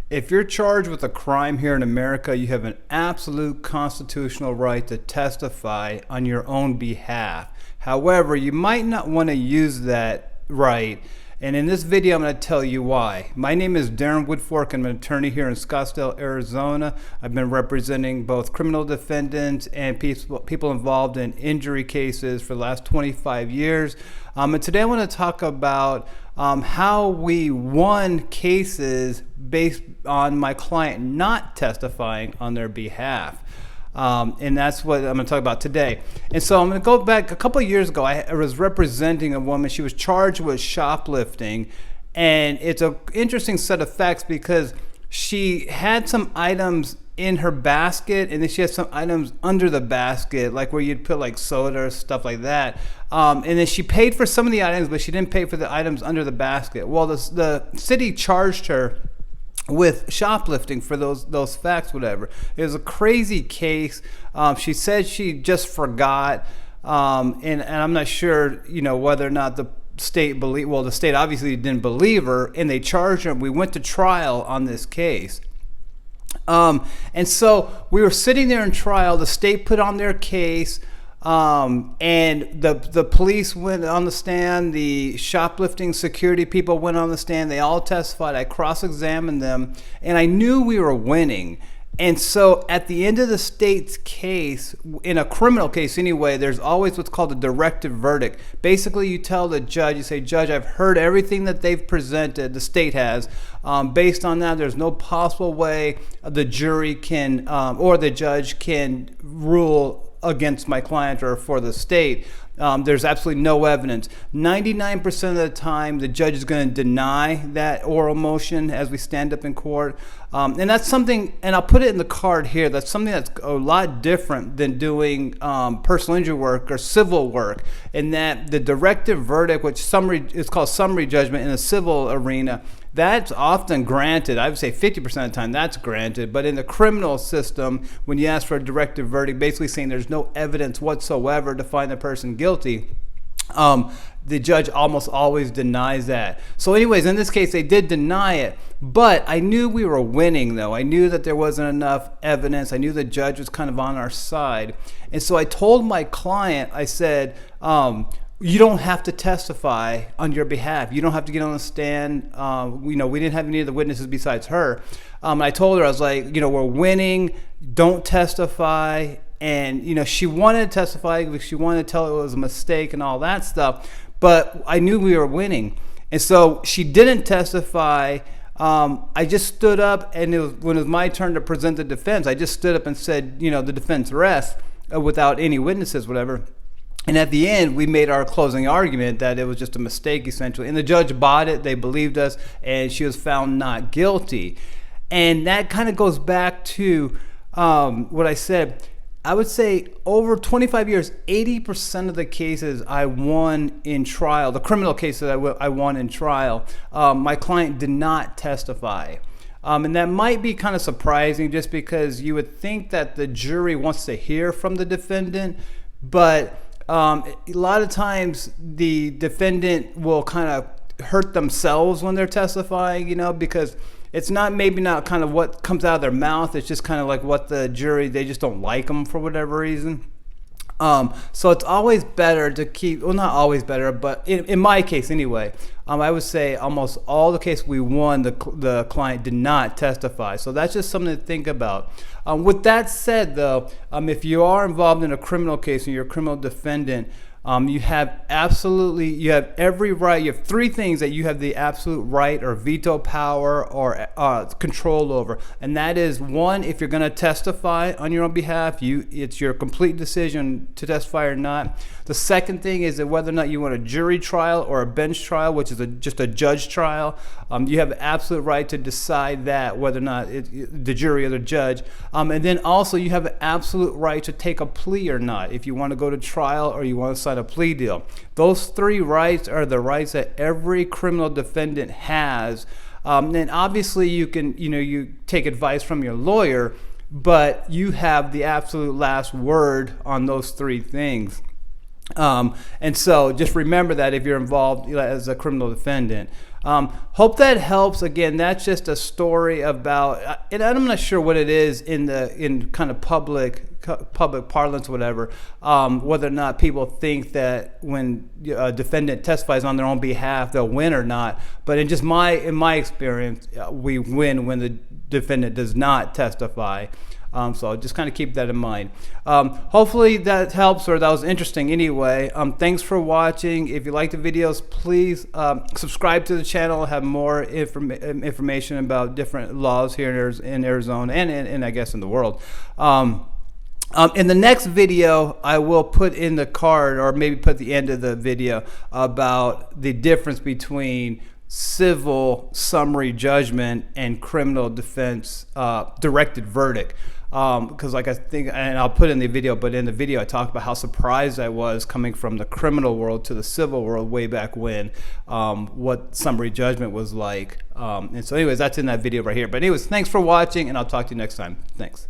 If you're charged with a crime here in America, you have an absolute constitutional right to testify on your own behalf. However, you might not want to use that right. And in this video, I'm going to tell you why. My name is Darren Woodfork. I'm an attorney here in Scottsdale, Arizona. I've been representing both criminal defendants and people involved in injury cases for the last 25 years. And today I want to talk about how we won cases based on my client not testifying on their behalf. And that's what I'm going to talk about today. And so I'm going to go back a couple of years ago. I was representing a woman. She was charged with shoplifting. And it's an interesting set of facts because she had some items in her basket, and then she had some items under the basket, like where you'd put like soda or stuff like that. And then she paid for some of the items, but she didn't pay for the items under the basket. Well, the city charged her with shoplifting for those facts, whatever. It was a crazy case. She said she just forgot, and I'm not sure, whether or not the state the state obviously didn't believe her, and they charged her. We went to trial on this case. And so we were sitting there in trial. The state put on their case. And the police went on the stand, the shoplifting security people went on the stand, they all testified. I cross-examined them, and I knew we were winning. And so at the end of the state's case, in a criminal case anyway, there's always what's called a directive verdict. Basically, you tell the judge, you say, Judge, I've heard everything that they've presented, the state has. Based on that, there's no possible way the jury can, or the judge can rule against my client or for the state. There's absolutely no evidence. 99% of the time, the judge is going to deny that oral motion as we stand up in court. And that's something, and I'll put it in the card here, that's something that's a lot different than doing personal injury work or civil work, in that the directive verdict, which is called summary judgment in the civil arena, that's often granted. I would say 50% of the time that's granted. But in the criminal system, when you ask for a directive verdict, basically saying there's no evidence whatsoever to find the person guilty, the judge almost always denies that. So anyways, in this case, they did deny it. But I knew we were winning, though. I knew that there wasn't enough evidence. I knew the judge was kind of on our side. And so I told my client, I said, you don't have to testify on your behalf. You don't have to get on the stand. We didn't have any of the witnesses besides her. I told her, I was like, we're winning. Don't testify. And, she wanted to testify because she wanted to tell it was a mistake and all that stuff. But I knew we were winning. And so she didn't testify. I just stood up, and when it was my turn to present the defense, I just stood up and said, the defense rests without any witnesses, whatever. And at the end, we made our closing argument that it was just a mistake, essentially. And the judge bought it. They believed us, and she was found not guilty. And that kind of goes back to what I said. I would say over 25 years, 80% of the cases I won in trial, the criminal cases I won in trial, my client did not testify. And that might be kind of surprising, just because you would think that the jury wants to hear from the defendant, but a lot of times the defendant will kind of hurt themselves when they're testifying, because it's maybe not kind of what comes out of their mouth. It's just kind of like what the jury, they just don't like them for whatever reason. So it's always better to keep, well, not always better, but in my case anyway, I would say almost all the cases we won, the client did not testify. So that's just something to think about. With that said, though, if you are involved in a criminal case and you're a criminal defendant, you have every right. You have three things that you have the absolute right or veto power or control over. And that is, one, if you're going to testify on your own behalf, it's your complete decision to testify or not. The second thing is that whether or not you want a jury trial or a bench trial, which is just a judge trial, you have the absolute right to decide that, whether or not the jury or the judge. And then also you have the absolute right to take a plea or not, if you want to go to trial or you want to sign a plea deal. Those three rights are the rights that every criminal defendant has. And obviously you can, you take advice from your lawyer, but you have the absolute last word on those three things. And so just remember that if you're involved as a criminal defendant. Hope that helps. Again, that's just a story about, and I'm not sure what it is in kind of public parlance, whatever, whether or not people think that when a defendant testifies on their own behalf, they'll win or not. But in my experience, we win when the defendant does not testify. So just kind of keep that in mind. Hopefully that helps, or that was interesting anyway. Thanks for watching. If you like the videos, please subscribe to the channel. Have more information about different laws here in Arizona and I guess in the world. In the next video, I will put in the card, or maybe put the end of the video, about the difference between civil summary judgment and criminal defense directed verdict. Because like I think, and I'll put in the video, but in the video I talked about how surprised I was coming from the criminal world to the civil world way back when, what summary judgment was like. And so anyways, that's in that video right here. But anyways, thanks for watching, and I'll talk to you next time. Thanks.